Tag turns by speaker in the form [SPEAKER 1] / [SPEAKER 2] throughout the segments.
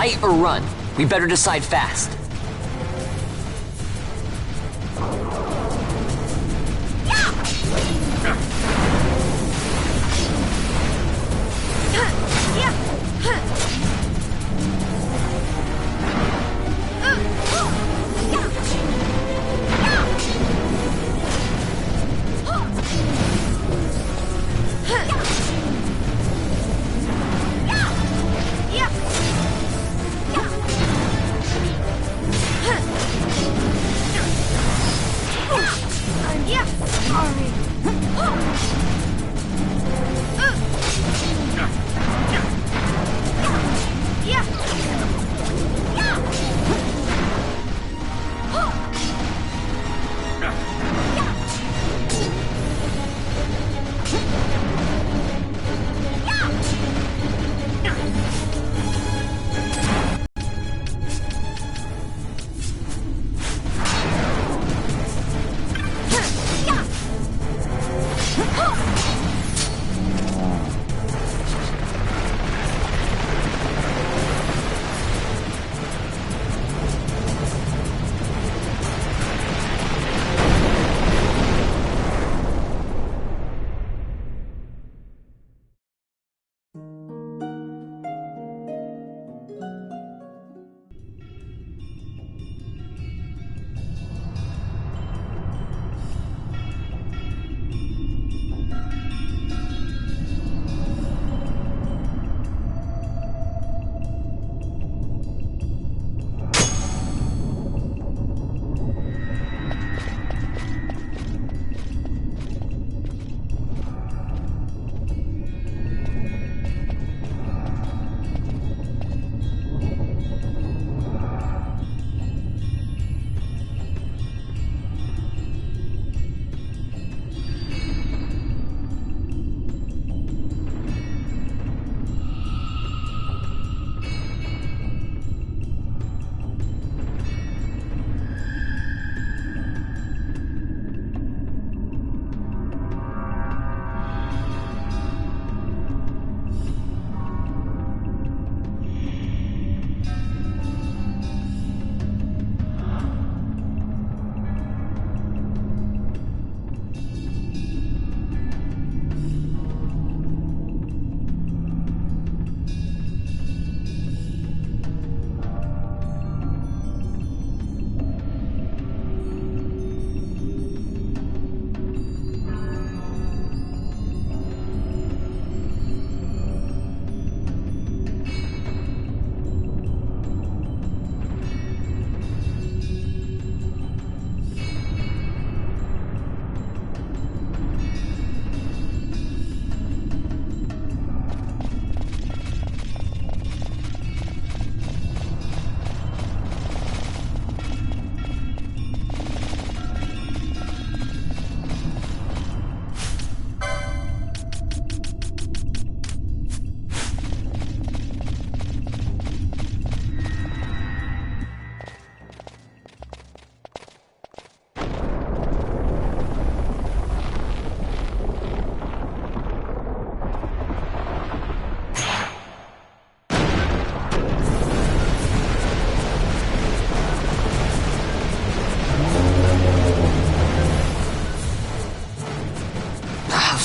[SPEAKER 1] Fight or run? We better decide fast.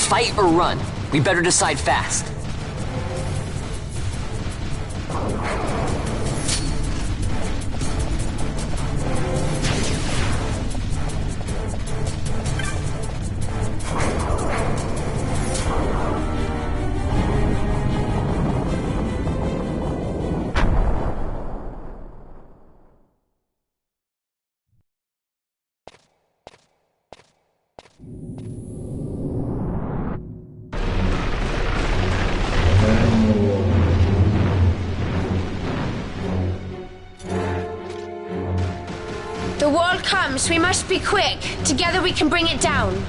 [SPEAKER 1] Fight or run? We better decide fast.
[SPEAKER 2] The wall comes, we must be quick. Together we can bring it down.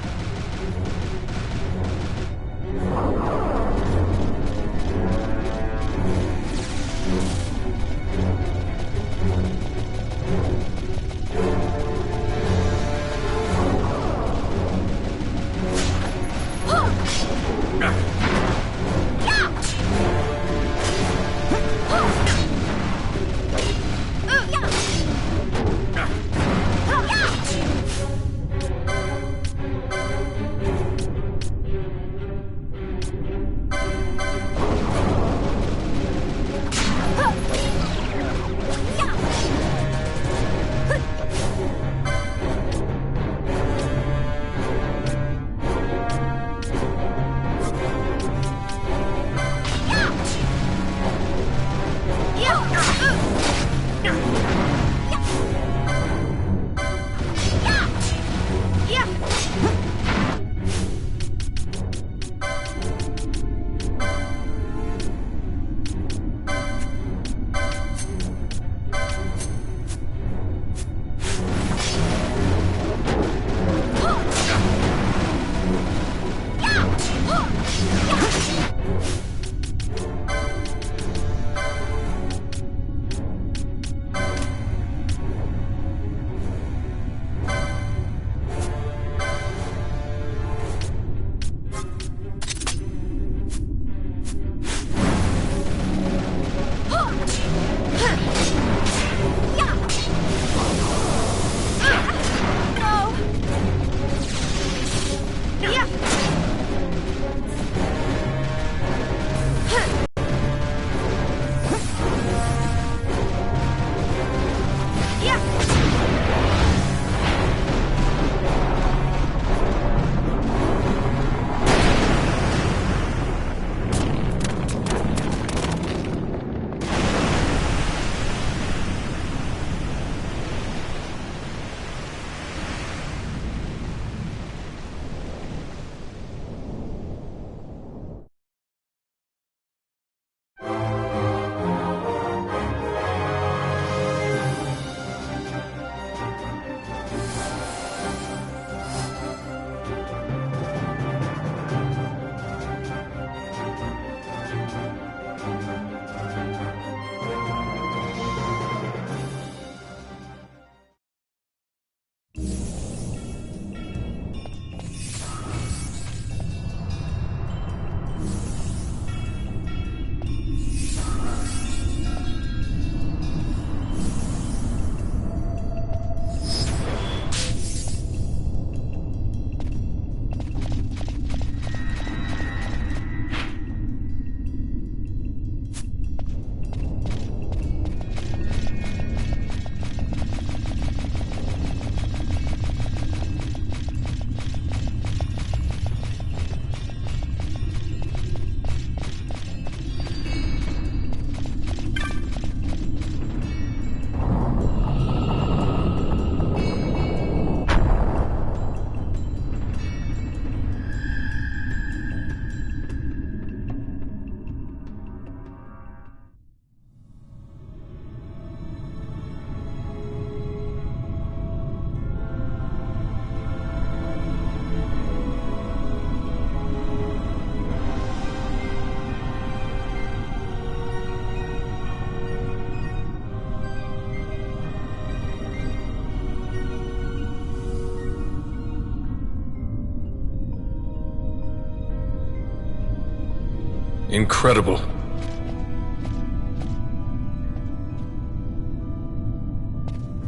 [SPEAKER 3] Incredible.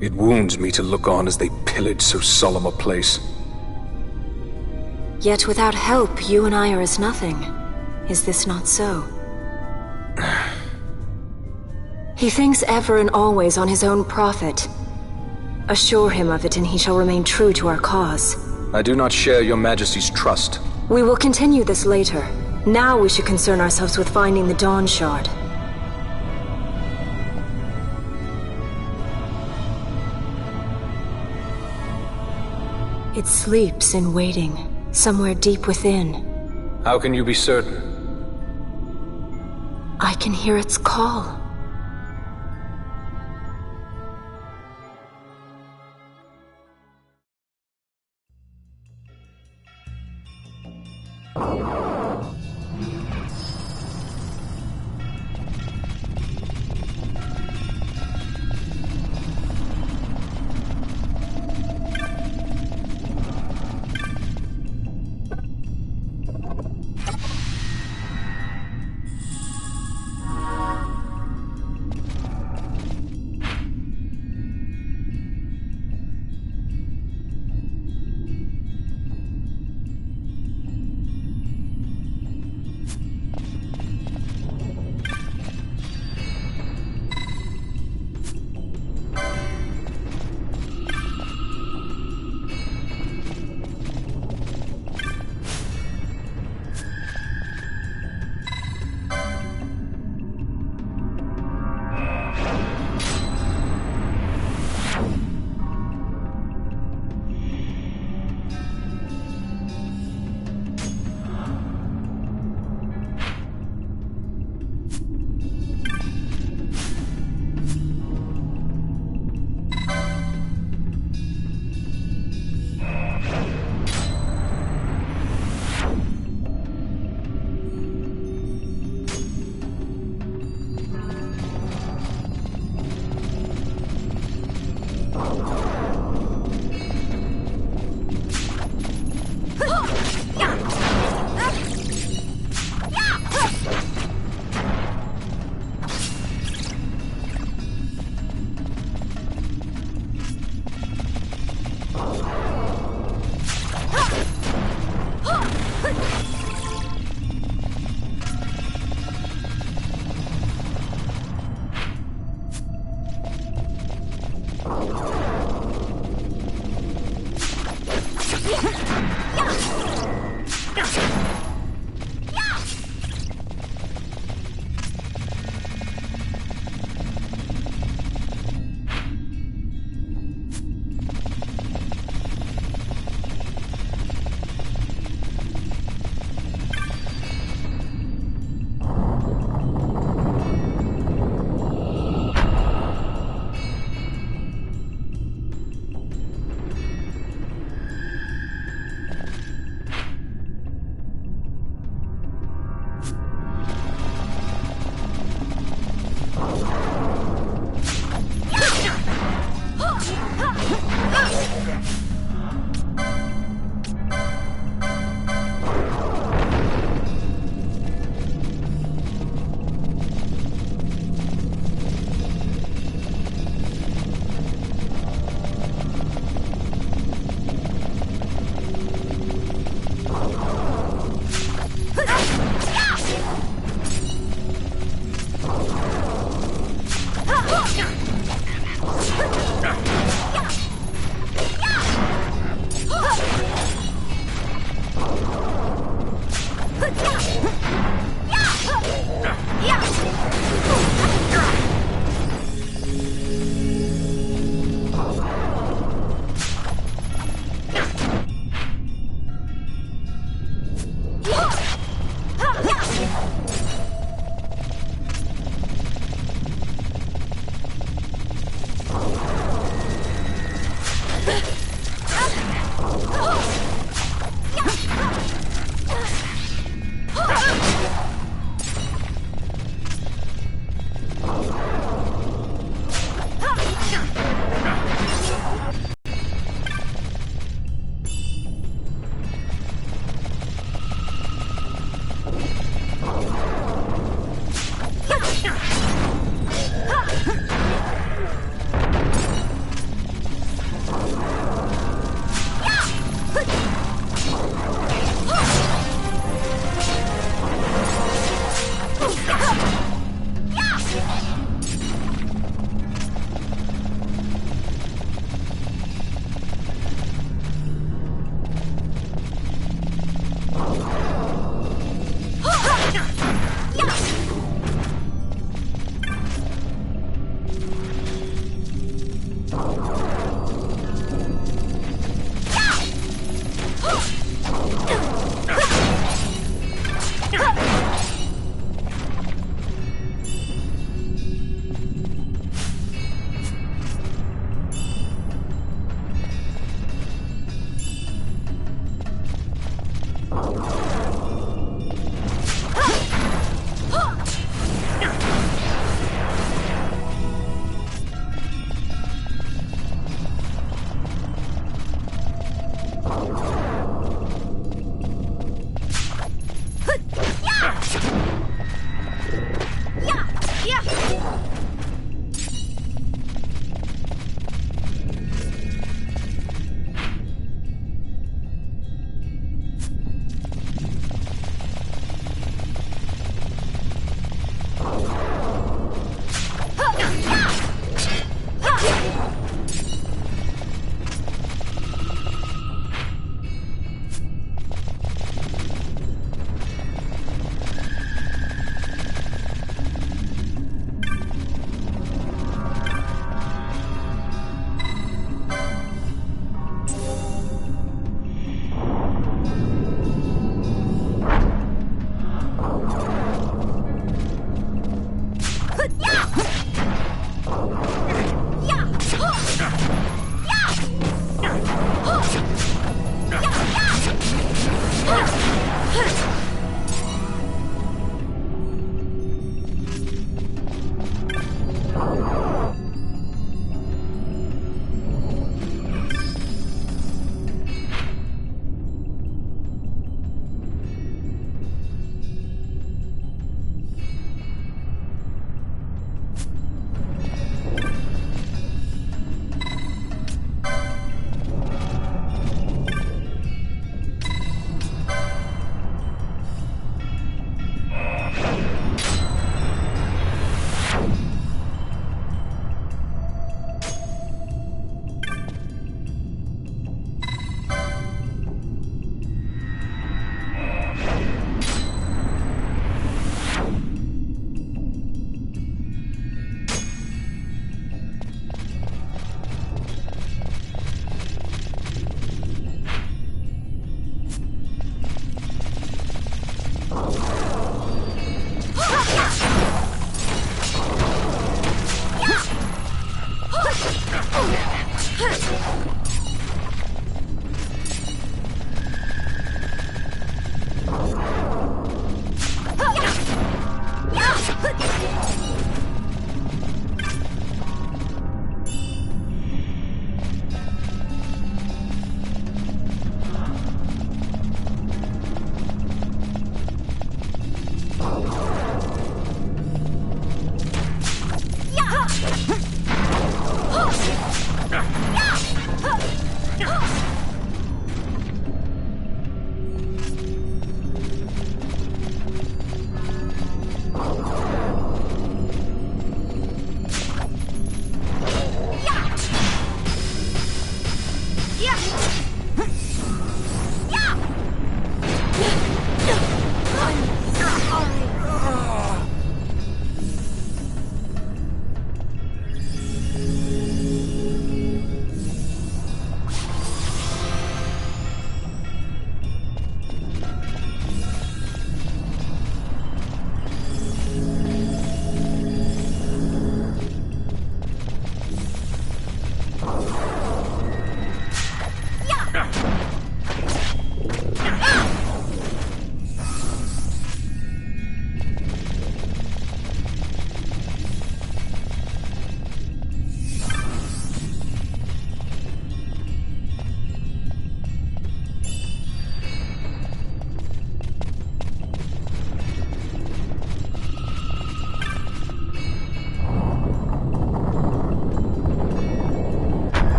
[SPEAKER 3] It wounds me to look on as they pillage so solemn a place.
[SPEAKER 4] Yet without help, you and I are as nothing. Is this not so? He thinks ever and always on his own profit. Assure him of it and he shall remain true to our cause.
[SPEAKER 3] I do not share your Majesty's trust.
[SPEAKER 4] We will continue this later. Now we should concern ourselves with finding the Dawn Shard. It sleeps in waiting, somewhere deep within.
[SPEAKER 3] How can you be certain?
[SPEAKER 4] I can hear its call.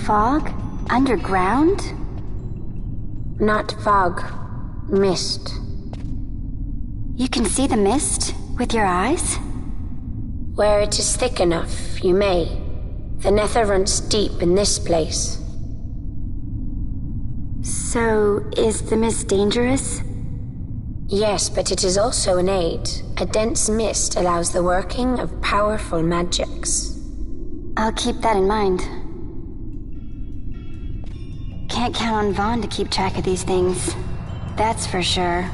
[SPEAKER 5] Fog? Underground?
[SPEAKER 2] Not fog. Mist.
[SPEAKER 5] You can see the mist with your eyes?
[SPEAKER 2] Where it is thick enough, you may. The nether runs deep in this place.
[SPEAKER 5] So, is the mist dangerous?
[SPEAKER 2] Yes, but it is also an aid. A dense mist allows the working of powerful magics.
[SPEAKER 5] I'll keep that in mind. Can't count on Vaughn to keep track of these things. That's for sure.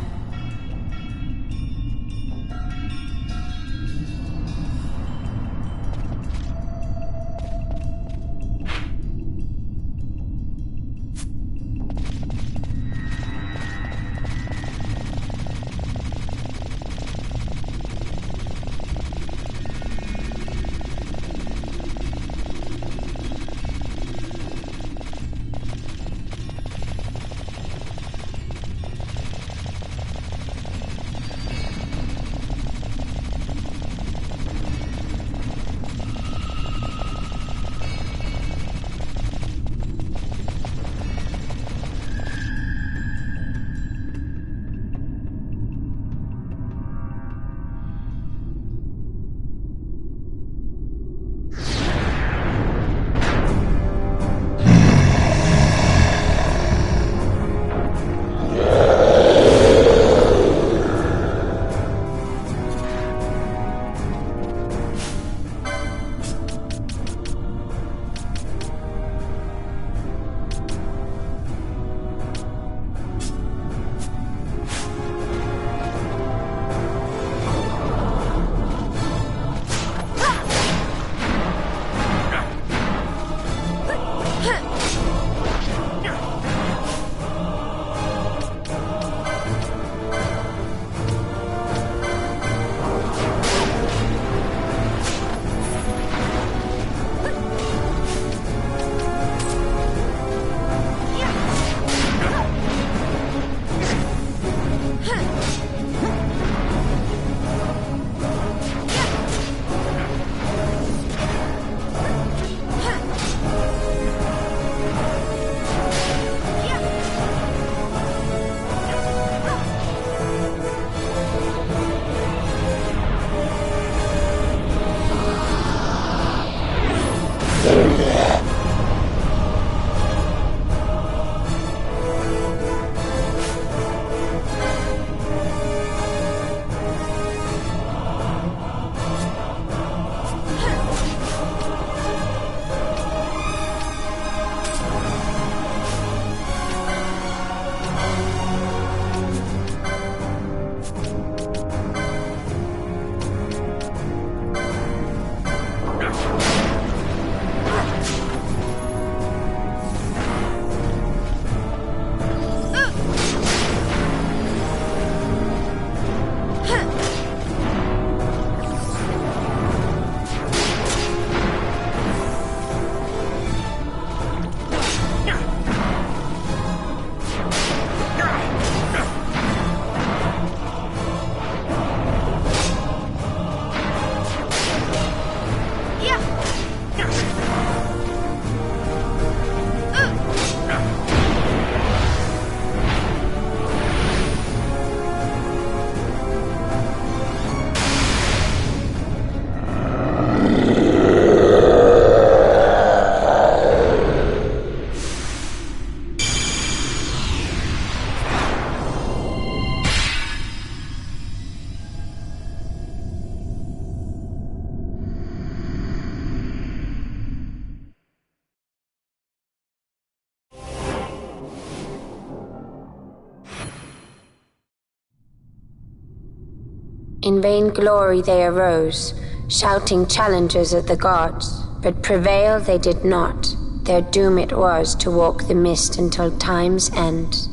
[SPEAKER 2] In vainglory they arose, shouting challenges at the gods, but prevail they did not. Their doom it was to walk the mist until time's end.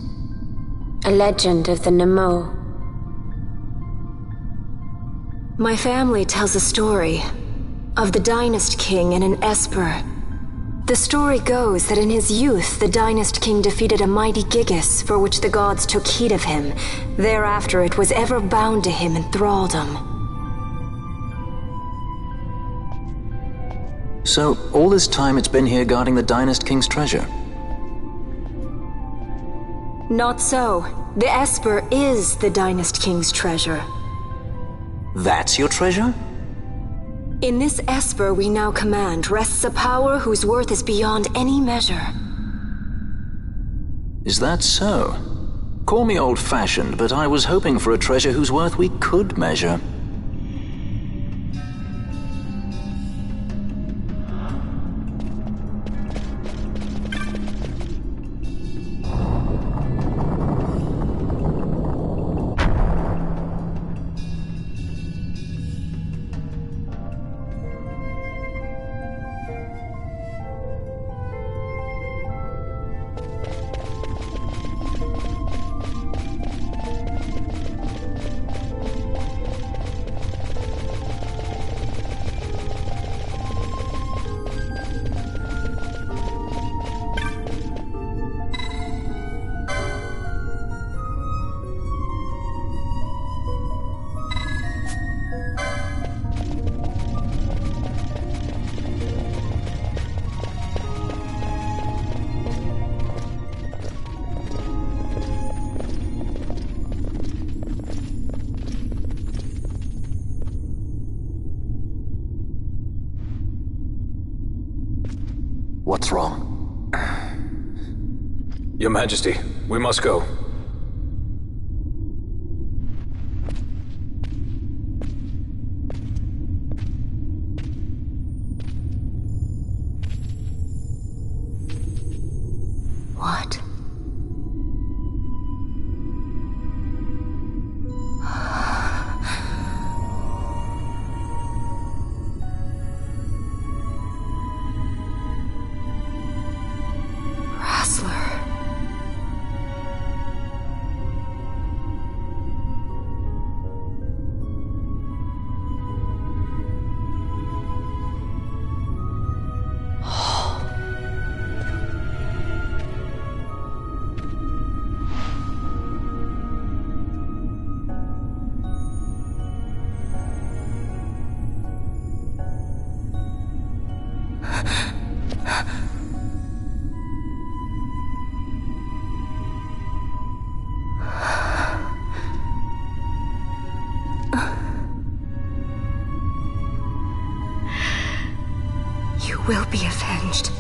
[SPEAKER 2] A legend of the Nemo.
[SPEAKER 4] My family tells a story of the Dynast King and an Esper. The story goes that in his youth, the Dynast King defeated a mighty Gigas, for which the gods took heed of him. Thereafter it was ever bound to him in thraldom.
[SPEAKER 6] So, all this time it's been here guarding the Dynast King's treasure?
[SPEAKER 4] Not so. The Esper is the Dynast King's treasure.
[SPEAKER 6] That's your treasure?
[SPEAKER 4] In this Esper we now command rests a power whose worth is beyond any measure.
[SPEAKER 6] Is that so? Call me old-fashioned, but I was hoping for a treasure whose worth we could measure.
[SPEAKER 3] What's wrong? Your Majesty, we must go.
[SPEAKER 4] What? You will be avenged.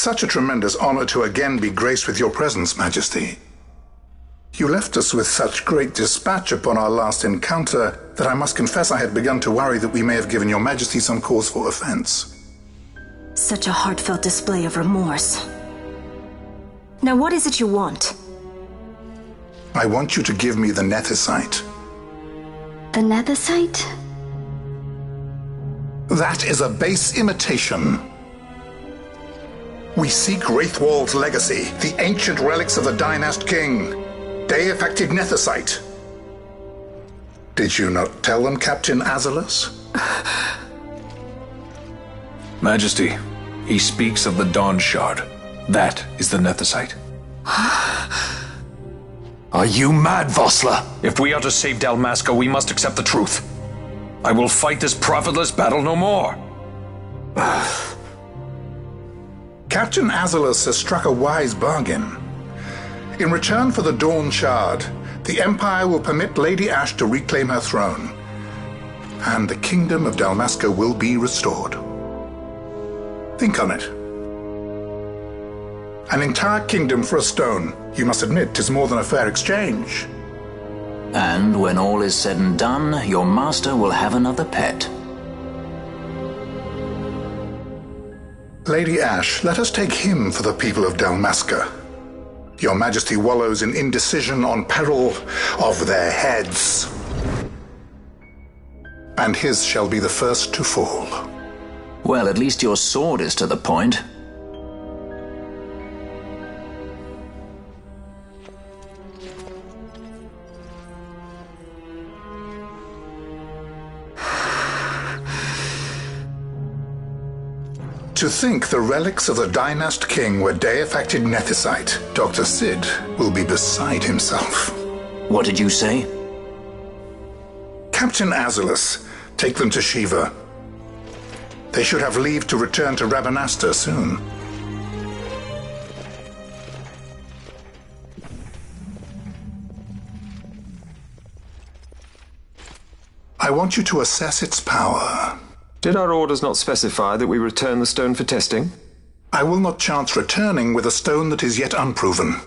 [SPEAKER 7] such a tremendous honor to again be graced with your presence, Majesty. You left us with such great dispatch upon our last encounter that I must confess I had begun to worry that we may have given your Majesty some cause for offense.
[SPEAKER 4] Such a heartfelt display of remorse. Now what is it you want?
[SPEAKER 7] I want you to give me the Nethicite.
[SPEAKER 5] The Nethicite?
[SPEAKER 7] That is a base imitation. We seek Wraithwald's legacy, the ancient relics of the Dynast King. Day-affected Nethicite. Did you not tell them, Captain Azalus?
[SPEAKER 3] Majesty, he speaks of the Dawn Shard. That is the Nethicite. Are you mad, Vossler? If we are to save Dalmasca, we must accept the truth. I will fight this profitless battle no more.
[SPEAKER 7] Captain Azalus has struck a wise bargain. In return for the Dawn Shard, the Empire will permit Lady Ash to reclaim her throne, and the Kingdom of Dalmasca will be restored. Think on it. An entire kingdom for a stone, you must admit, is more than a fair exchange.
[SPEAKER 6] And when all is said and done, your master will have another pet.
[SPEAKER 7] Lady Ash, let us take him for the people of Dalmasca. Your Majesty wallows in indecision on peril of their heads. And his shall be the first to fall.
[SPEAKER 6] Well, at least your sword is to the point.
[SPEAKER 7] To think the relics of the Dynast King were day-affected Nethicite, Dr. Sid will be beside himself.
[SPEAKER 6] What did you say?
[SPEAKER 7] Captain Azalus, take them to Shiva. They should have leave to return to Rabanastre soon. I want you to assess its power.
[SPEAKER 8] Did our orders not specify that we return the stone for testing?
[SPEAKER 7] I will not chance returning with a stone that is yet unproven.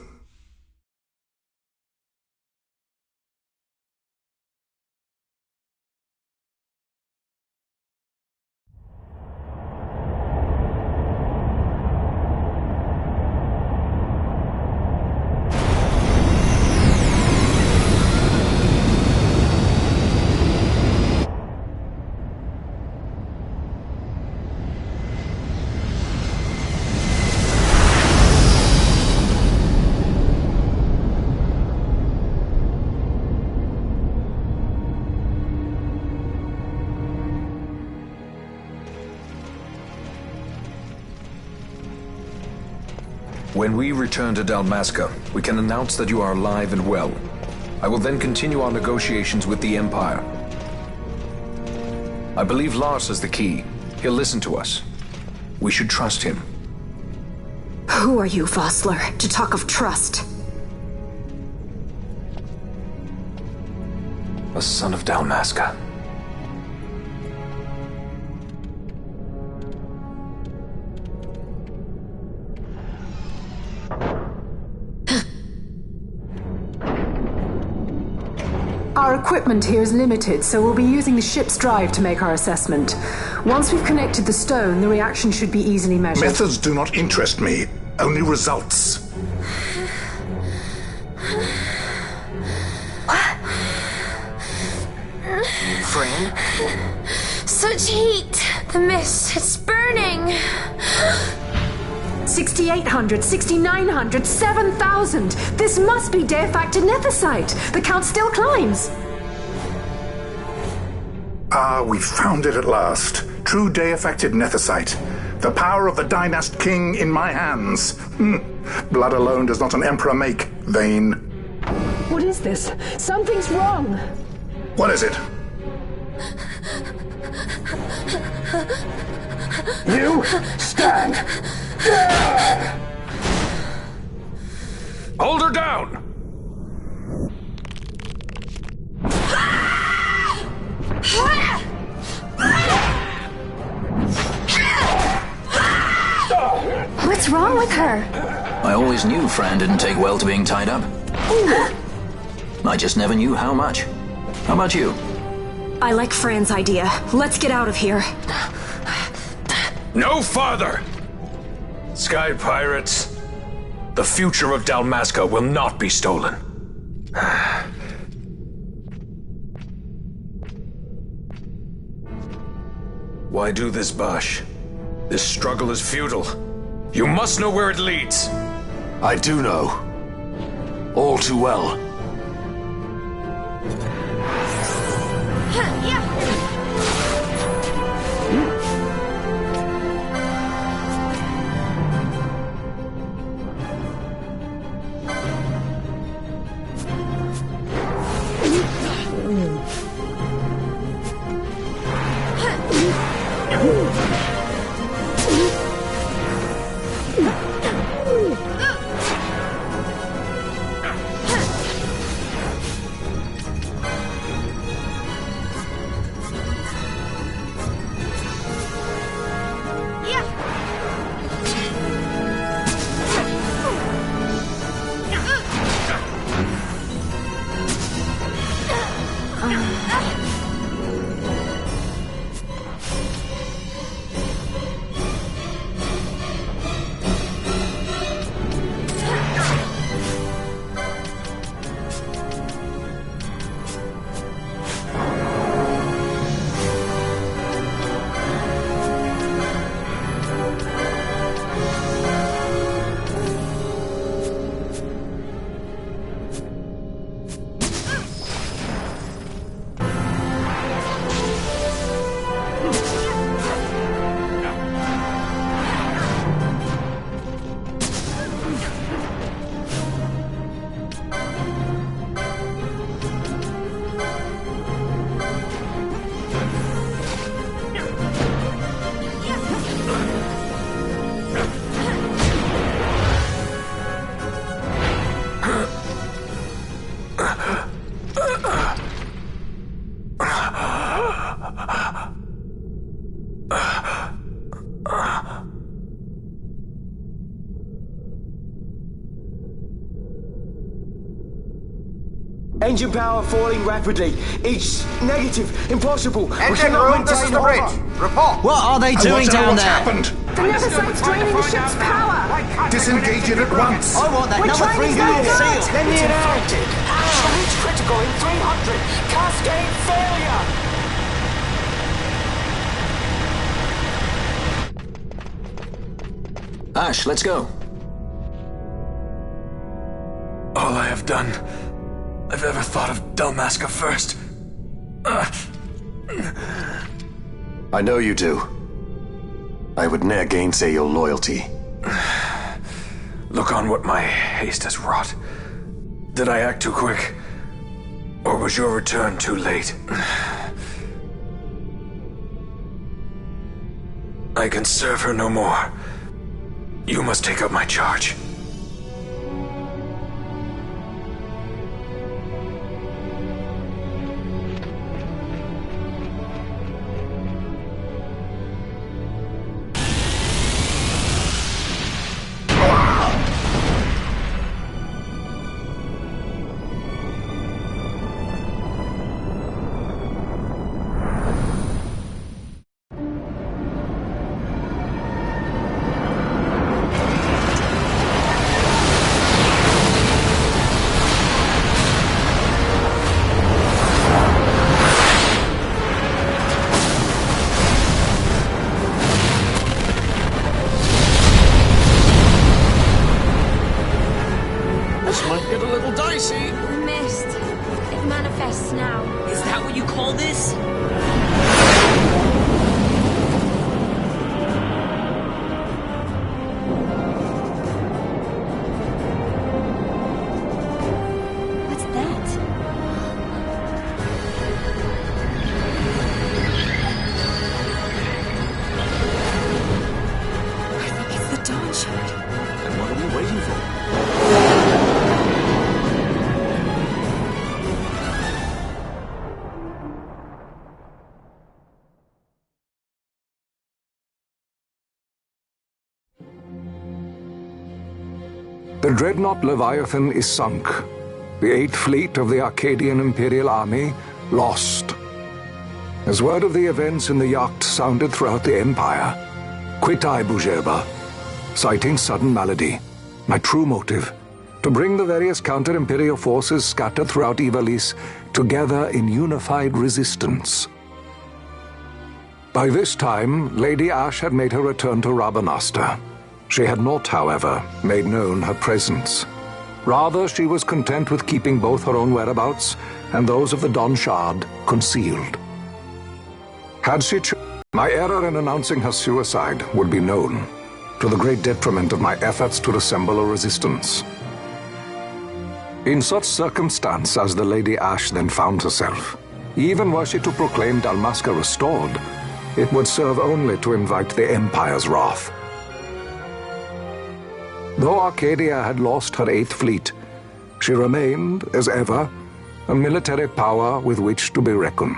[SPEAKER 3] When we return to Dalmasca, we can announce that you are alive and well. I will then continue our negotiations with the Empire. I believe Lars has the key. He'll listen to us. We should trust him.
[SPEAKER 4] Who are you, Vossler, to talk of trust?
[SPEAKER 3] A son of Dalmasca.
[SPEAKER 9] Our equipment here is limited, so we'll be using the ship's drive to make our assessment. Once we've connected the stone, the reaction should be easily measured.
[SPEAKER 7] Methods do not interest me, only results.
[SPEAKER 1] Fran?
[SPEAKER 2] Such heat! The mist, it's burning!
[SPEAKER 9] 6,800, 6,900, 7,000! This must be day-affected Nethicite! The count still climbs!
[SPEAKER 7] Ah, we found it at last. True day-affected Nethicite. The power of the Dynast King in my hands. Blood alone does not an emperor make, vain.
[SPEAKER 9] What is this? Something's wrong!
[SPEAKER 7] What is it? You stand!
[SPEAKER 3] Hold her down!
[SPEAKER 4] What's
[SPEAKER 5] wrong with her?
[SPEAKER 6] I always knew Fran didn't take well to being tied up. I just never knew how much. How about you?
[SPEAKER 4] I like Fran's idea. Let's get out of here.
[SPEAKER 3] No farther! Sky Pirates, the future of Dalmasca will not be stolen. Why do this, Bash? This struggle is futile. You must know where it leads.
[SPEAKER 10] I do know. All too well.
[SPEAKER 11] Engine power falling rapidly. It's negative. Impossible.
[SPEAKER 12] Engine room, this is the bridge. Report.
[SPEAKER 13] What are they doing down
[SPEAKER 7] what's
[SPEAKER 13] there?
[SPEAKER 7] Happened?
[SPEAKER 9] The Neversite's draining the ship's power.
[SPEAKER 7] Disengage it at once.
[SPEAKER 13] I want that number 3 unit sealed.
[SPEAKER 11] Let me out.
[SPEAKER 12] Charge critical in 300. Cascade failure.
[SPEAKER 6] Ash, let's go.
[SPEAKER 3] All I have done, I've ever thought of Dalmasca first.
[SPEAKER 10] I know you do. I would ne'er gainsay your loyalty.
[SPEAKER 3] Look on what my haste has wrought. Did I act too quick? Or was your return too late? I can serve her no more. You must take up my charge.
[SPEAKER 2] Mist. It manifests now.
[SPEAKER 1] Is that what you call this?
[SPEAKER 5] What's that?
[SPEAKER 4] I think it's the Dawn Shard.
[SPEAKER 6] And what are we waiting for?
[SPEAKER 14] The dreadnought Leviathan is sunk. The 8th Fleet of the Arcadian Imperial Army lost. As word of the events in the yacht sounded throughout the Empire, quit I Bujeba, citing sudden malady. My true motive, to bring the various counter-imperial forces scattered throughout Ivalice together in unified resistance. By this time, Lady Ash had made her return to Rabanastre. She had not, however, made known her presence. Rather, she was content with keeping both her own whereabouts and those of the Don Shard concealed. Had she my error in announcing her suicide would be known, to the great detriment of my efforts to assemble a resistance. In such circumstance as the Lady Ash then found herself, even were she to proclaim Dalmasca restored, it would serve only to invite the Empire's wrath. Though Arcadia had lost her 8th Fleet, she remained, as ever, a military power with which to be reckoned.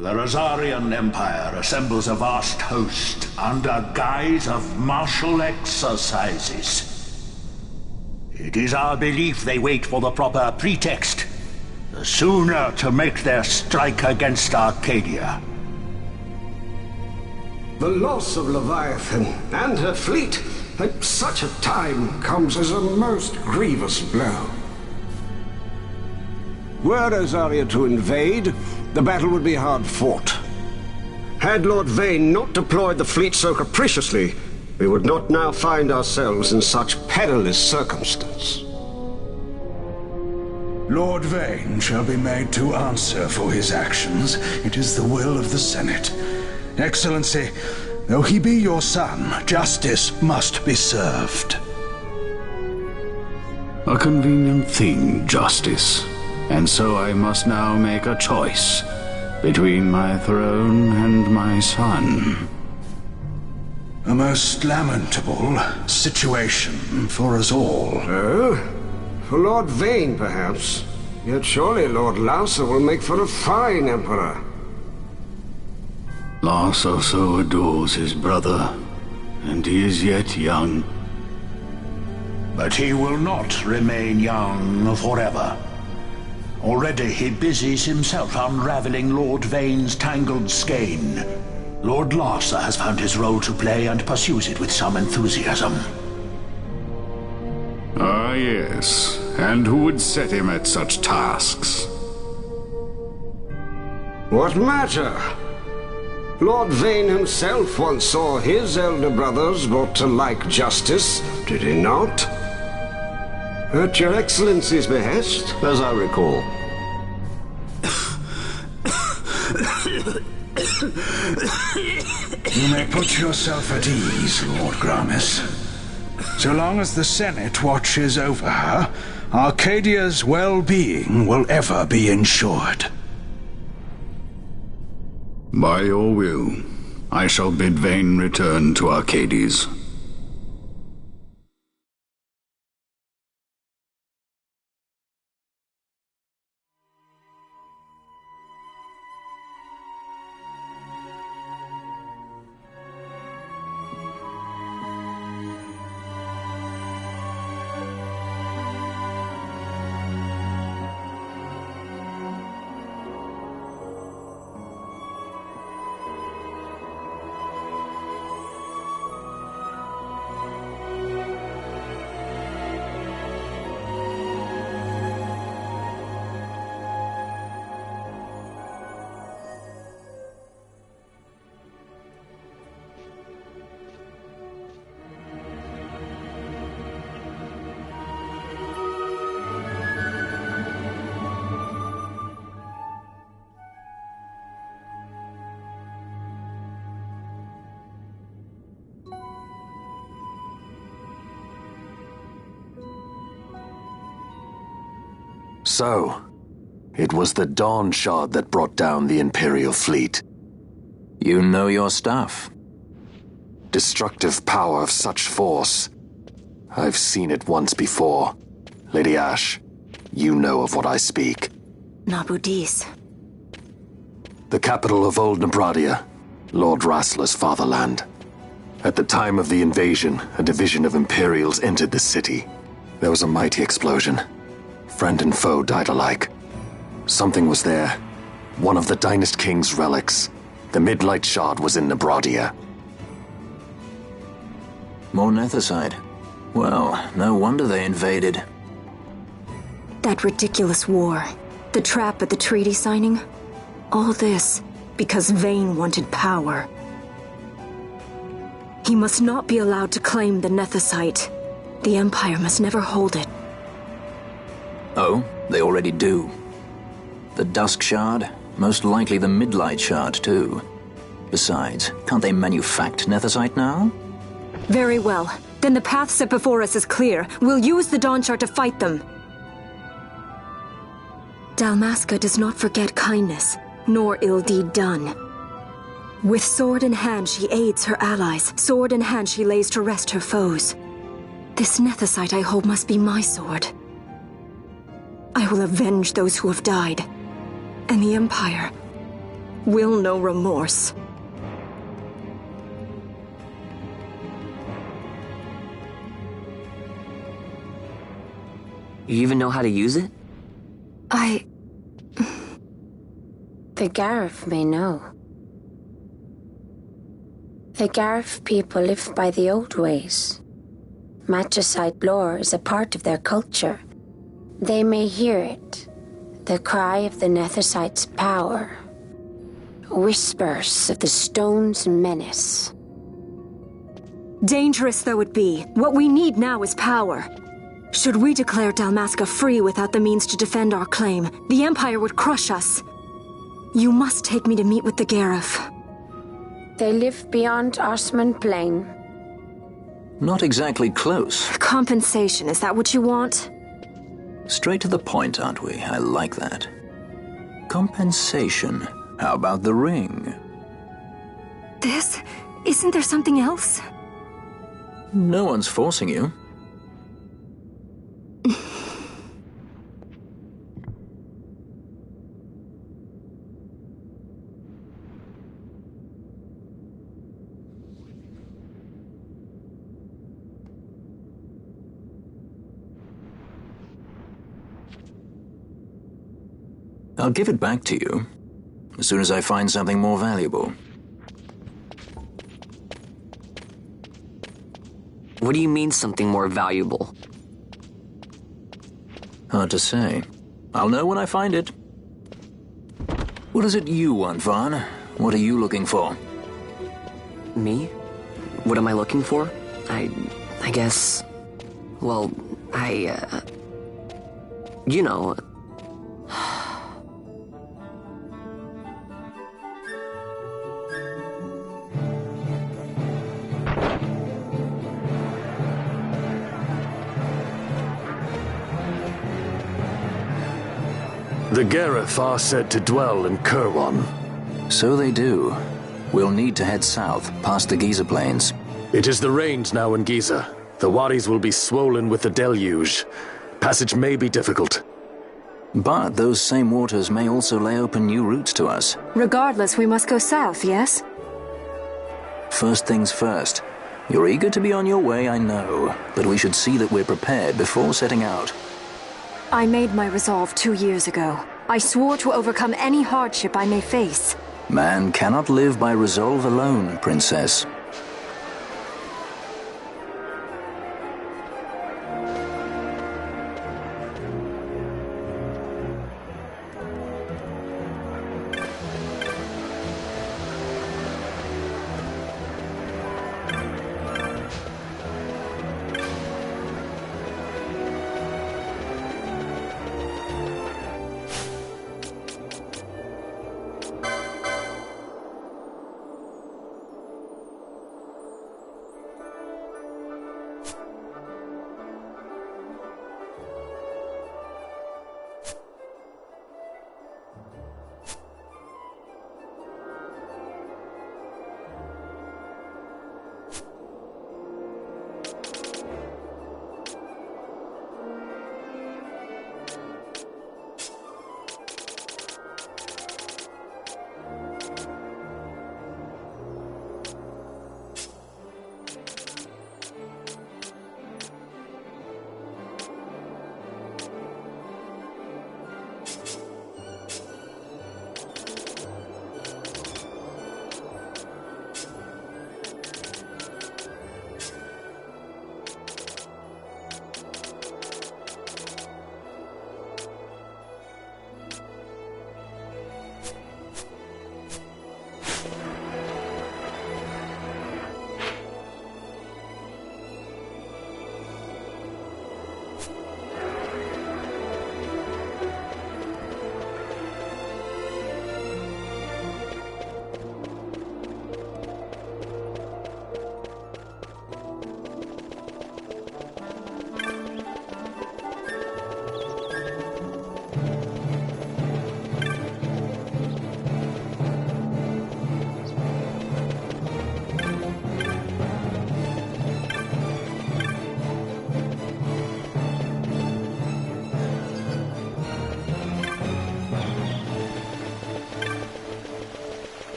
[SPEAKER 15] The Rosarian Empire assembles a vast host under guise of martial exercises. It is our belief they wait for the proper pretext, the sooner to make their strike against Arcadia.
[SPEAKER 16] The loss of Leviathan and her fleet at such a time comes as a most grievous blow. Were Rosaria to invade, the battle would be hard fought. Had Lord Vane not deployed the fleet so capriciously, we would not now find ourselves in such perilous circumstance.
[SPEAKER 17] Lord Vane shall be made to answer for his actions. It is the will of the Senate. Excellency, though he be your son, justice must be served.
[SPEAKER 15] A convenient thing, justice. And so I must now make a choice between my throne and my son.
[SPEAKER 17] A most lamentable situation for us all.
[SPEAKER 16] Oh? For Lord Vane, perhaps. Yet surely Lord Lauser will make for a fine emperor.
[SPEAKER 15] Lauser so adores his brother, and he is yet young. But he will not remain young forever. Already he busies himself unraveling Lord Vane's tangled skein. Lord Larsa has found his role to play and pursues it with some enthusiasm.
[SPEAKER 18] Ah, yes. And who would set him at such tasks?
[SPEAKER 16] What matter? Lord Vane himself once saw his elder brothers brought to like justice, did he not? At your Excellency's behest, as I recall.
[SPEAKER 17] You may put yourself at ease, Lord Gramis. So long as the Senate watches over her, Arcadia's well-being will ever be ensured.
[SPEAKER 18] By your will, I shall bid Vane return to Arcades.
[SPEAKER 10] So, it was the Dawn Shard that brought down the Imperial fleet.
[SPEAKER 6] You know your stuff.
[SPEAKER 10] Destructive power of such force. I've seen it once before. Lady Ash, you know of what I speak.
[SPEAKER 4] Nabudis.
[SPEAKER 10] The capital of Old Nebradia, Lord Rassler's fatherland. At the time of the invasion, a division of Imperials entered the city. There was a mighty explosion. Friend and foe died alike. Something was there. One of the Dynast King's relics. The Midlight Shard was in Nebradia.
[SPEAKER 6] More Nethicite. Well, no wonder they invaded.
[SPEAKER 4] That ridiculous war. The trap at the treaty signing. All this because Vayne wanted power. He must not be allowed to claim the Nethicite. The Empire must never hold it.
[SPEAKER 6] Oh, they already do. The Dusk Shard, most likely the Midlight Shard too. Besides, can't they manufacture Nethicite now?
[SPEAKER 4] Very well. Then the path set before us is clear. We'll use the Dawn Shard to fight them. Dalmasca does not forget kindness, nor ill deed done. With sword in hand, she aids her allies. Sword in hand, she lays to rest her foes. This Nethicite I hold must be my sword. I will avenge those who have died. And the Empire will know remorse.
[SPEAKER 1] You even know how to use it?
[SPEAKER 2] The Garif may know. The Garif people live by the old ways. Magicite lore is a part of their culture. They may hear it, the cry of the Nethicite's power. Whispers of the stone's menace.
[SPEAKER 4] Dangerous though it be, what we need now is power. Should we declare Dalmasca free without the means to defend our claim, the Empire would crush us. You must take me to meet with the Garif.
[SPEAKER 2] They live beyond Osman Plain.
[SPEAKER 6] Not exactly close.
[SPEAKER 4] Compensation, is that what you want?
[SPEAKER 6] Straight to the point, aren't we? I like that. Compensation. How about the ring?
[SPEAKER 4] This? Isn't there something else?
[SPEAKER 6] No one's forcing you. I'll give it back to you as soon as I find something more valuable.
[SPEAKER 1] What do you mean something more valuable?
[SPEAKER 6] Hard to say. I'll know when I find it. What is it you want, Vaughn? What are you looking for?
[SPEAKER 1] Me? What am I looking for? I guess... Well, you know...
[SPEAKER 10] The Garif are said to dwell in Kirwan.
[SPEAKER 6] So they do. We'll need to head south, past the Giza Plains.
[SPEAKER 10] It is the rains now in Giza. The wadis will be swollen with the deluge. Passage may be difficult.
[SPEAKER 6] But those same waters may also lay open new routes to us.
[SPEAKER 4] Regardless, we must go south, yes?
[SPEAKER 6] First things first. You're eager to be on your way, I know. But we should see that we're prepared before setting out.
[SPEAKER 4] I made my resolve 2 years ago. I swore to overcome any hardship I may face.
[SPEAKER 6] Man cannot live by resolve alone, Princess.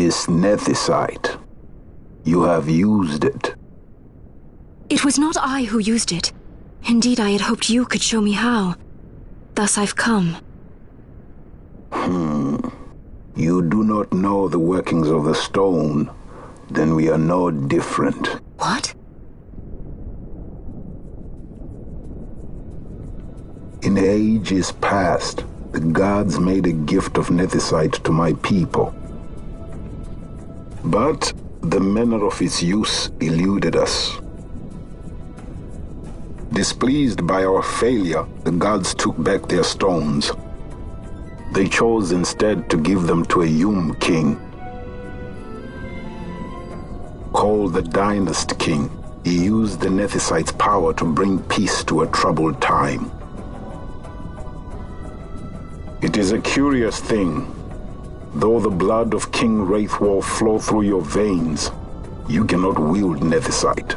[SPEAKER 19] This nethicite. You have used it.
[SPEAKER 4] It was not I who used it. Indeed, I had hoped you could show me how. Thus I've come.
[SPEAKER 19] You do not know the workings of the stone. Then we are no different.
[SPEAKER 4] What?
[SPEAKER 19] In ages past, the gods made a gift of nethicite to my people. But the manner of its use eluded us. Displeased by our failure, the gods took back their stones. They chose instead to give them to a Yum king. Called the Dynast King, he used the nethicite's power to bring peace to a troubled time. It is a curious thing. Though the blood of King Wraithwolf flow through your veins, you cannot wield nethicite.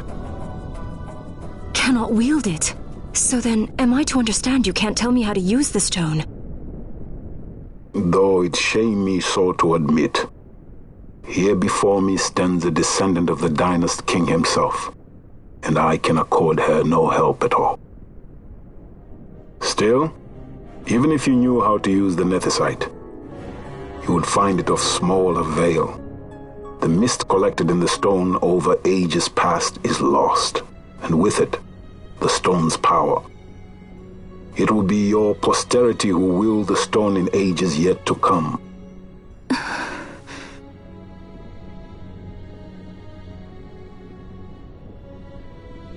[SPEAKER 4] Cannot wield it? So then, am I to understand you can't tell me how to use the stone?
[SPEAKER 19] Though it shame me so to admit, here before me stands a descendant of the Dynast King himself, and I can accord her no help at all. Still, even if you knew how to use the nethicite, you would find it of small avail. The mist collected in the stone over ages past is lost, and with it, the stone's power. It will be your posterity who wield the stone in ages yet to come.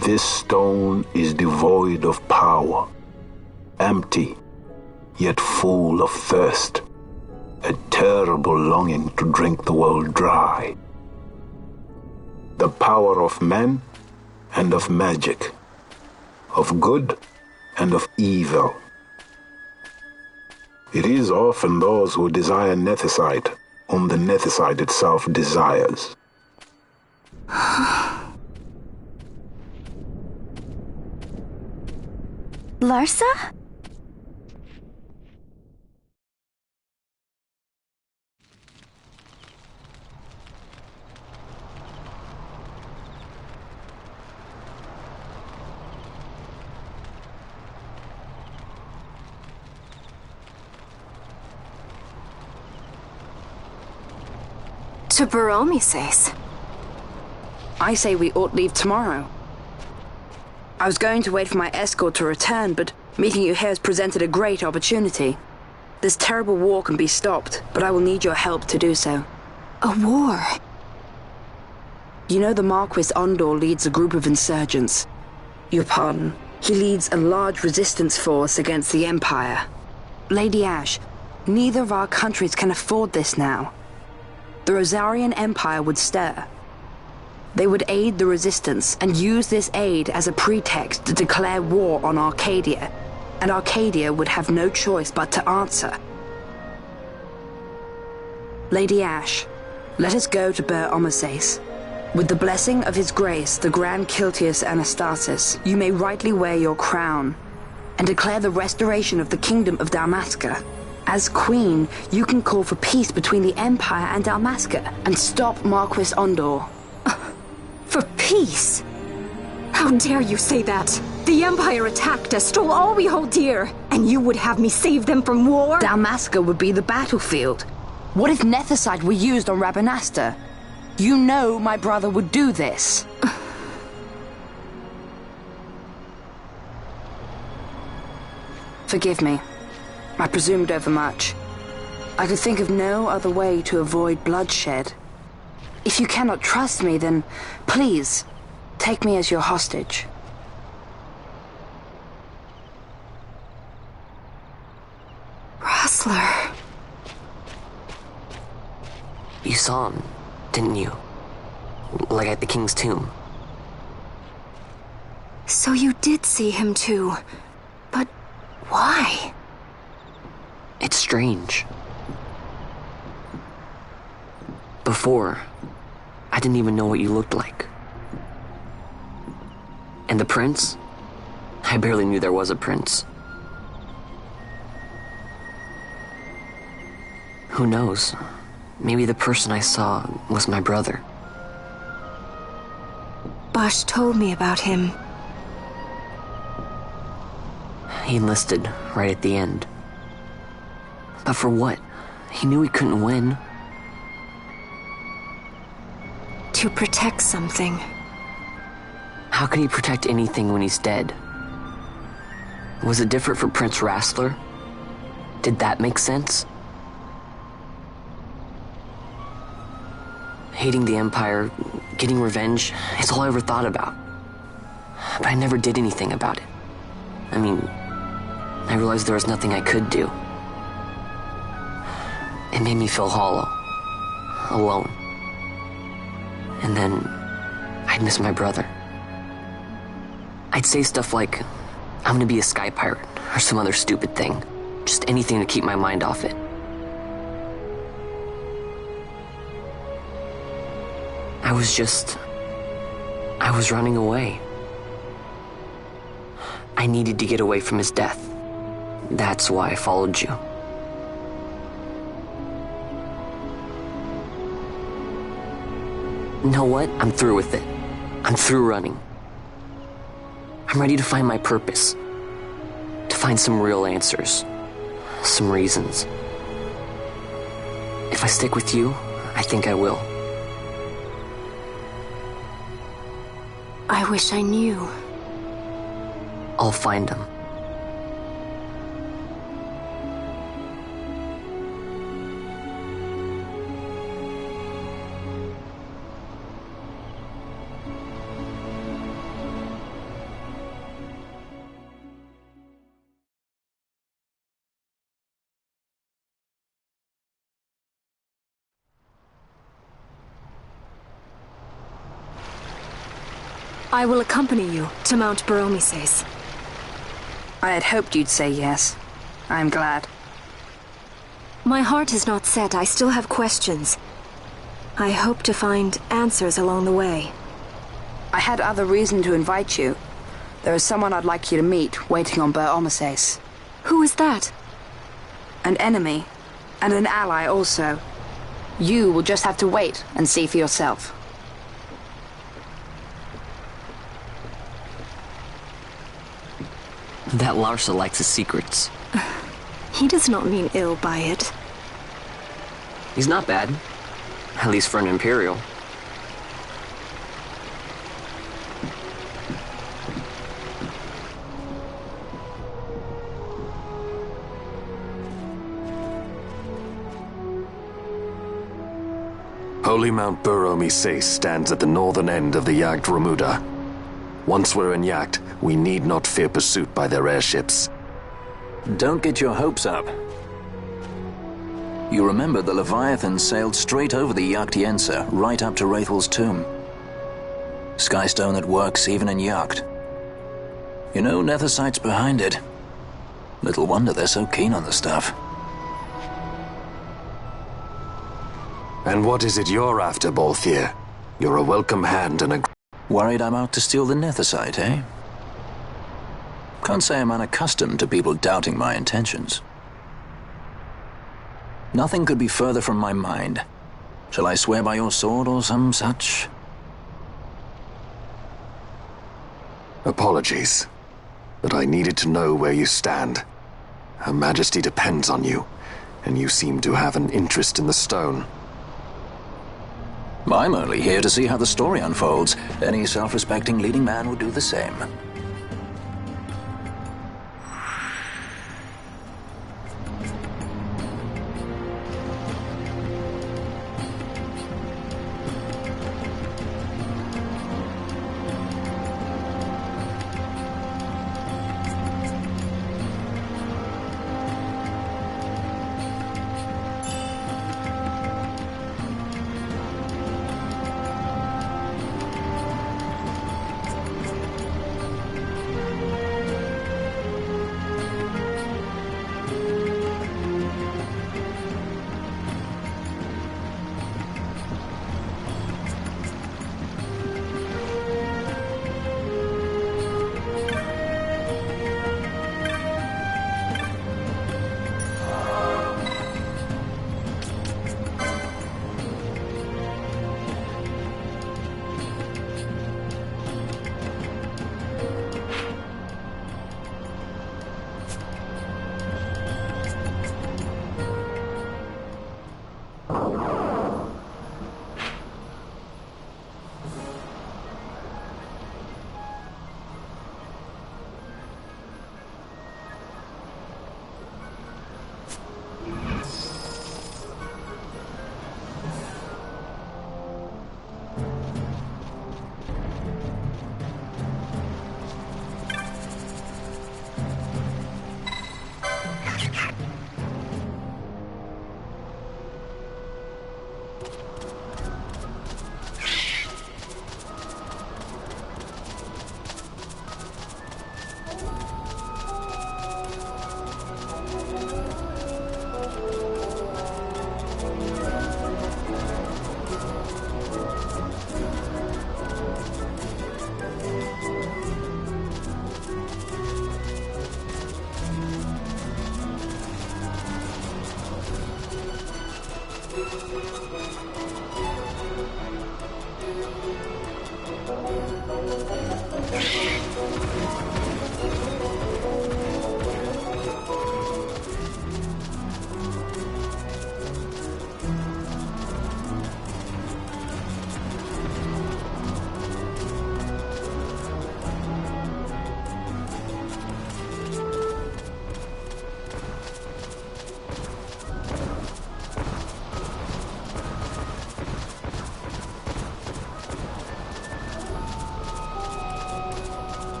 [SPEAKER 19] This stone is devoid of power, empty, yet full of thirst, a terrible longing to drink the world dry. The power of men and of magic, of good and of evil. It is often those who desire nethicite whom the nethicite itself desires.
[SPEAKER 5] Larsa?
[SPEAKER 4] To Baromises.
[SPEAKER 20] I say we ought leave tomorrow. I was going to wait for my escort to return, but meeting you here has presented a great opportunity. This terrible war can be stopped, but I will need your help to do so.
[SPEAKER 4] A war?
[SPEAKER 20] You know the Marquis Ondor leads a group of insurgents. Your pardon. He leads a large resistance force against the Empire. Lady Ash, neither of our countries can afford this now. The Rosarian Empire would stir. They would aid the resistance and use this aid as a pretext to declare war on Arcadia, and Arcadia would have no choice but to answer. Lady Ash, let us go to Baromises. With the blessing of His Grace, the Grand Kiltius Anastasis, you may rightly wear your crown and declare the restoration of the Kingdom of Dalmasca. As Queen, you can call for peace between the Empire and Dalmasca and stop Marquis Ondor.
[SPEAKER 4] For peace? How dare you say that? The Empire attacked us, stole all we hold dear, and you would have me save them from war?
[SPEAKER 20] Dalmasca would be the battlefield. What if nethicite were used on Rabanasta? You know my brother would do this. Forgive me. I presumed overmuch. I could think of no other way to avoid bloodshed. If you cannot trust me, then please, take me as your hostage.
[SPEAKER 4] Rustler.
[SPEAKER 1] You saw him, didn't you? Like at the King's tomb.
[SPEAKER 4] So you did see him too. But why?
[SPEAKER 1] It's strange. Before, I didn't even know what you looked like. And the prince? I barely knew there was a prince. Who knows? Maybe the person I saw was my brother.
[SPEAKER 4] Bash told me about him.
[SPEAKER 1] He enlisted right at the end. But for what? He knew he couldn't win.
[SPEAKER 4] To protect something.
[SPEAKER 1] How can he protect anything when he's dead? Was it different for Prince Rassler? Did that make sense? Hating the Empire, getting revenge, it's all I ever thought about. But I never did anything about it. I mean, I realized there was nothing I could do. It made me feel hollow, alone. And then I'd miss my brother. I'd say stuff like, I'm gonna be a sky pirate, or some other stupid thing. Just anything to keep my mind off it. I was running away. I needed to get away from his death. That's why I followed you. You know what? I'm through with it. I'm through running. I'm ready to find my purpose. To find some real answers. Some reasons. If I stick with you, I think I will.
[SPEAKER 4] I wish I knew.
[SPEAKER 1] I'll find them.
[SPEAKER 4] I will accompany you to Mount Baromises.
[SPEAKER 20] I had hoped you'd say yes. I'm glad.
[SPEAKER 4] My heart is not set. I still have questions. I hope to find answers along the way.
[SPEAKER 20] I had other reason to invite you. There is someone I'd like you to meet, waiting on Baromises.
[SPEAKER 4] Who is that?
[SPEAKER 20] An enemy, and an ally also. You will just have to wait and see for yourself.
[SPEAKER 1] That Larsa likes his secrets.
[SPEAKER 4] He does not mean ill by it.
[SPEAKER 1] He's not bad. At least for an Imperial.
[SPEAKER 10] Holy Mount Baromises stands at the northern end of the Jagd Remuda. Once we're in Jagd, we need not fear pursuit by their airships.
[SPEAKER 6] Don't get your hopes up. You remember the Leviathan sailed straight over the Jagd Yensa, right up to Wraithel's tomb. Skystone that works even in Jagd. You know, Nethersight's behind it. Little wonder they're so keen on the stuff.
[SPEAKER 10] And what is it you're after, Balthier? You're a welcome hand and a...
[SPEAKER 6] Worried I'm out to steal the Nethersight, eh? Can't say I'm unaccustomed to people doubting my intentions. Nothing could be further from my mind. Shall I swear by your sword or some such?
[SPEAKER 10] Apologies, but I needed to know where you stand. Her Majesty depends on you, and you seem to have an interest in the stone.
[SPEAKER 6] I'm only here to see how the story unfolds. Any self-respecting leading man would do the same.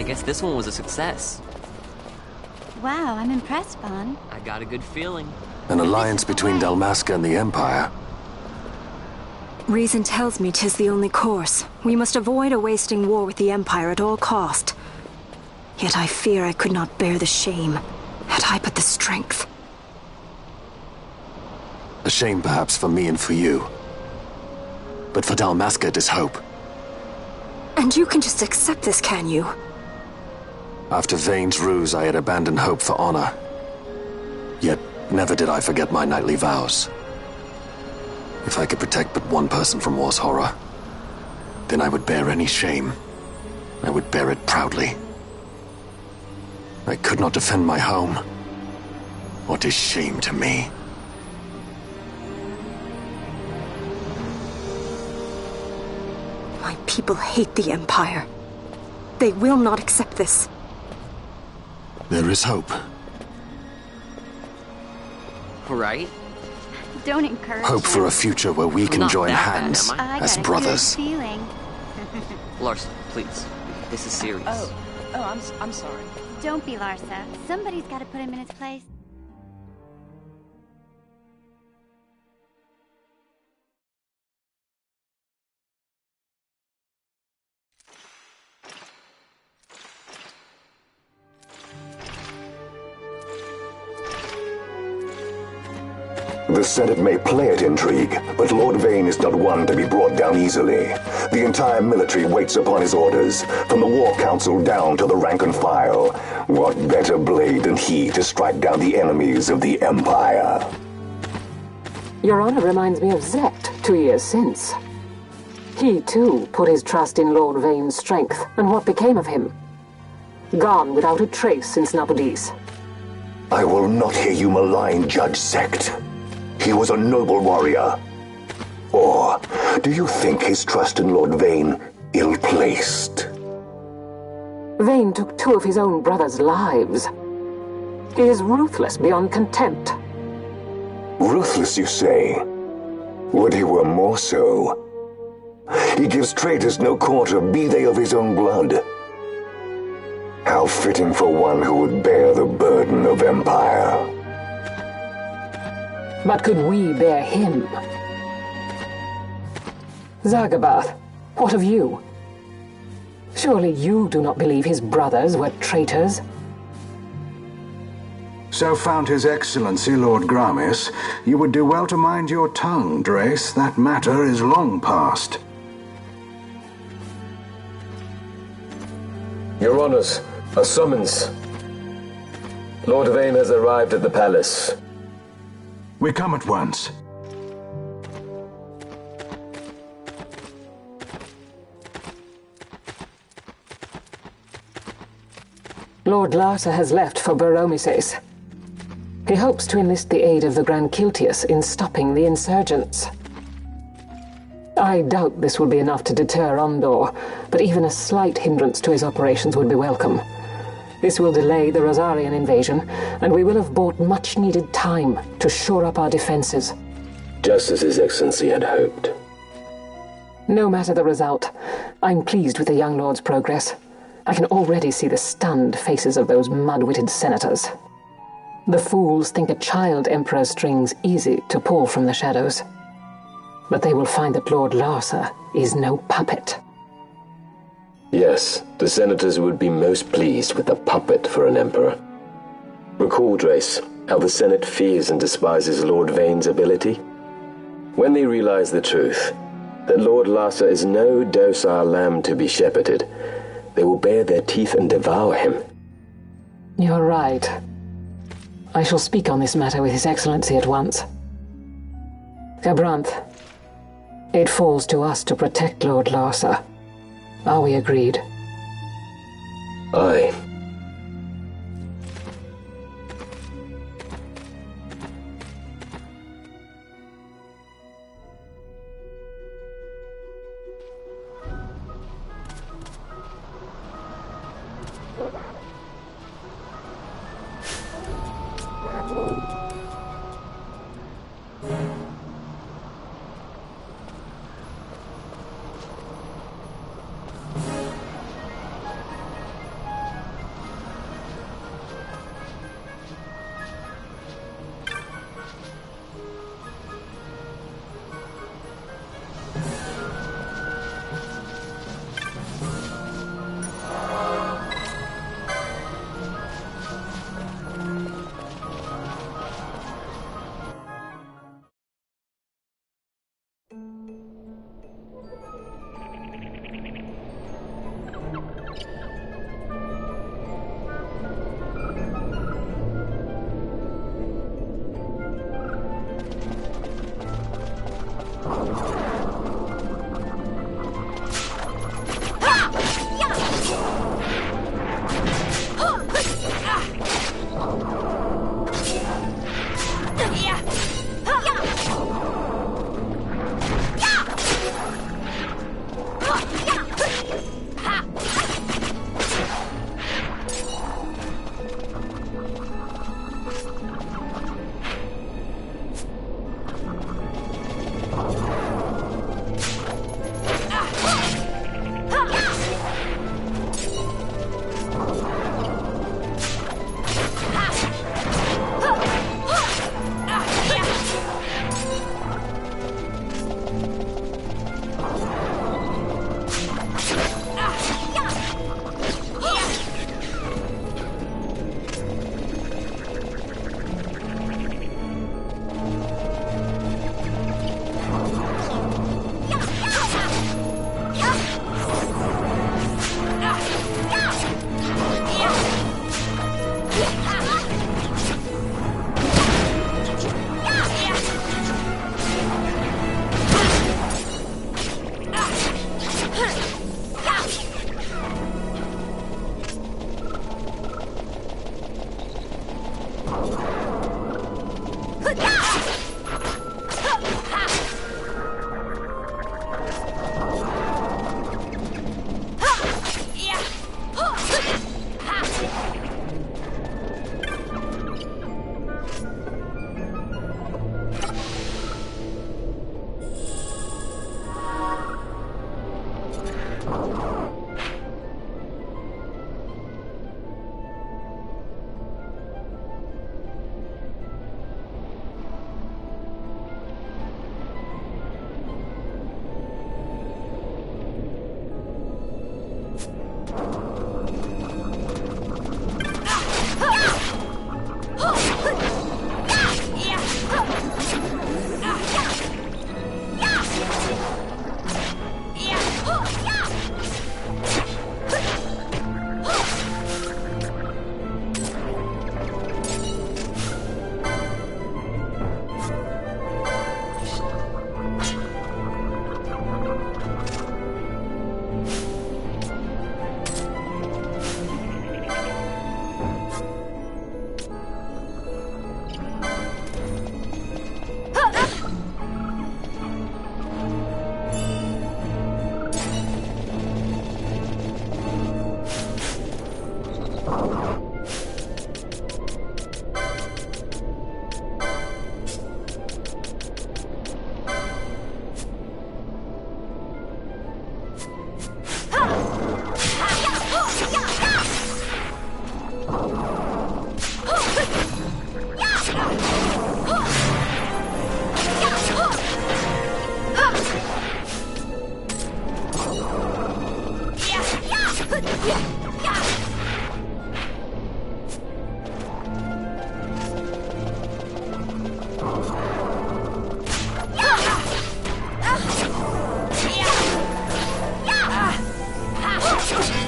[SPEAKER 1] I guess this one was a success.
[SPEAKER 5] Wow, I'm impressed, Vaughn.
[SPEAKER 1] I got a good feeling.
[SPEAKER 10] An alliance between Dalmasca and the Empire.
[SPEAKER 4] Reason tells me 'tis the only course. We must avoid a wasting war with the Empire at all cost. Yet I fear I could not bear the shame, had I but the strength.
[SPEAKER 10] A shame perhaps for me and for you. But for Dalmasca it is hope.
[SPEAKER 4] And you can just accept this, can you?
[SPEAKER 10] After Vane's ruse, I had abandoned hope for honor. Yet, never did I forget my knightly vows. If I could protect but one person from war's horror, then I would bear any shame. I would bear it proudly. I could not defend my home. What is shame to me?
[SPEAKER 4] My people hate the Empire. They will not accept this.
[SPEAKER 10] There is hope.
[SPEAKER 1] Right?
[SPEAKER 5] Don't encourage
[SPEAKER 10] Hope for a future where we can join hands
[SPEAKER 5] I
[SPEAKER 10] as
[SPEAKER 5] got a
[SPEAKER 10] brothers.
[SPEAKER 5] good feeling.
[SPEAKER 1] Larsa, please. This is serious.
[SPEAKER 21] I'm sorry.
[SPEAKER 5] Don't be Larsa. Somebody's got to put him in his place.
[SPEAKER 22] The Senate may play at intrigue, but Lord Vane is not one to be brought down easily. The entire military waits upon his orders, from the War Council down to the rank and file. What better blade than he to strike down the enemies of the Empire?
[SPEAKER 9] Your Honor reminds me of Zet 2 years since. He, too, put his trust in Lord Vane's strength, and what became of him? Gone without a trace since Nabudis.
[SPEAKER 22] I will not hear you malign Judge Sect. He was a noble warrior. Or do you think his trust in Lord Vane ill-placed?
[SPEAKER 9] Vane took 2 of his own brothers' lives. He is ruthless beyond contempt.
[SPEAKER 22] Ruthless, you say? Would he were more so. He gives traitors no quarter, be they of his own blood. How fitting for one who would bear the burden of empire.
[SPEAKER 9] But could we bear him? Zagabath, what of you? Surely you do not believe his brothers were traitors?
[SPEAKER 17] So found His Excellency Lord Gramis, you would do well to mind your tongue, Drace. That matter is long past.
[SPEAKER 10] Your Honors, a summons. Lord Vane has arrived at the palace.
[SPEAKER 17] We come at once.
[SPEAKER 9] Lord Larsa has left for Baromises. He hopes to enlist the aid of the Grand Kiltius in stopping the insurgents. I doubt this will be enough to deter Ondor, but even a slight hindrance to his operations would be welcome. This will delay the Rosarian invasion, and we will have bought much-needed time to shore up our defenses.
[SPEAKER 10] Just as His Excellency had hoped.
[SPEAKER 9] No matter the result, I'm pleased with the young lord's progress. I can already see the stunned faces of those mud-witted senators. The fools think a child emperor's strings easy to pull from the shadows. But they will find that Lord Larsa is no puppet.
[SPEAKER 10] Yes, the senators would be most pleased with a puppet for an emperor. Recall, Drace, how the Senate fears and despises Lord Vane's ability. When they realize the truth, that Lord Larsa is no docile lamb to be shepherded,
[SPEAKER 7] they will bare their teeth and devour him.
[SPEAKER 9] You're right. I shall speak on this matter with His Excellency at once. Gabranth, it falls to us to protect Lord Larsa. Are we agreed?
[SPEAKER 7] Aye.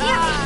[SPEAKER 8] Yeah!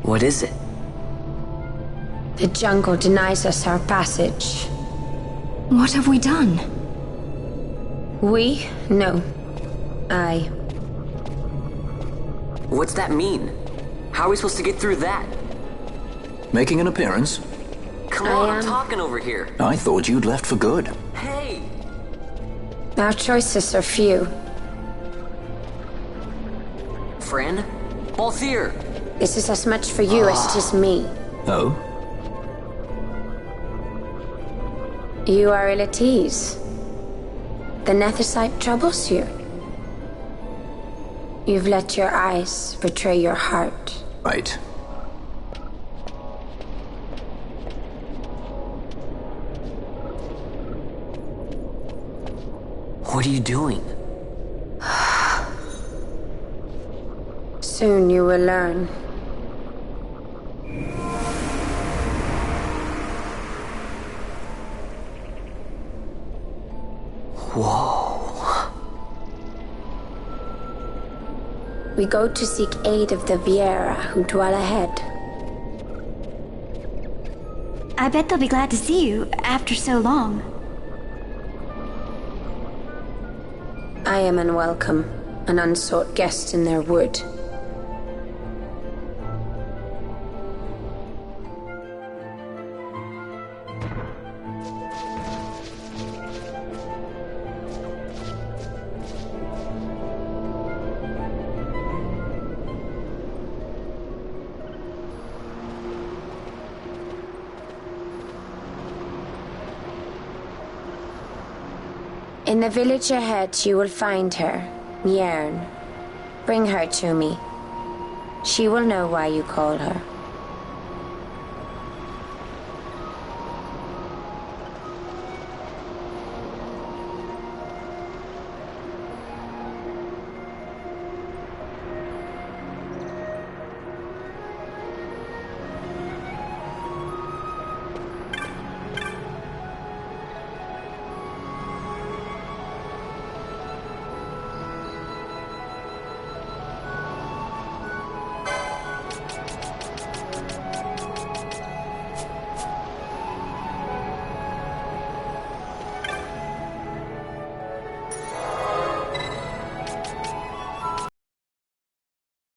[SPEAKER 1] What is it?
[SPEAKER 2] The jungle denies us our passage.
[SPEAKER 4] What have we done?
[SPEAKER 2] We? No. I.
[SPEAKER 1] What's that mean? How are we supposed to get through that?
[SPEAKER 6] Making an appearance?
[SPEAKER 1] Come on, I'm talking over here.
[SPEAKER 6] I thought you'd left for good.
[SPEAKER 1] Hey!
[SPEAKER 2] Our choices are few.
[SPEAKER 1] Friend? Balthier!
[SPEAKER 2] This is as much for you as it is me.
[SPEAKER 6] Oh?
[SPEAKER 2] You are ill at ease. The Nethicite troubles you. You've let your eyes betray your heart.
[SPEAKER 6] Right.
[SPEAKER 1] What are you doing?
[SPEAKER 2] Soon you will learn.
[SPEAKER 1] Whoa.
[SPEAKER 2] We go to seek aid of the Viera who dwell ahead.
[SPEAKER 5] I bet they'll be glad to see you after so long.
[SPEAKER 2] I am unwelcome, an unsought guest in their wood. In the village ahead, you will find her, Mjern. Bring her to me. She will know why you call her.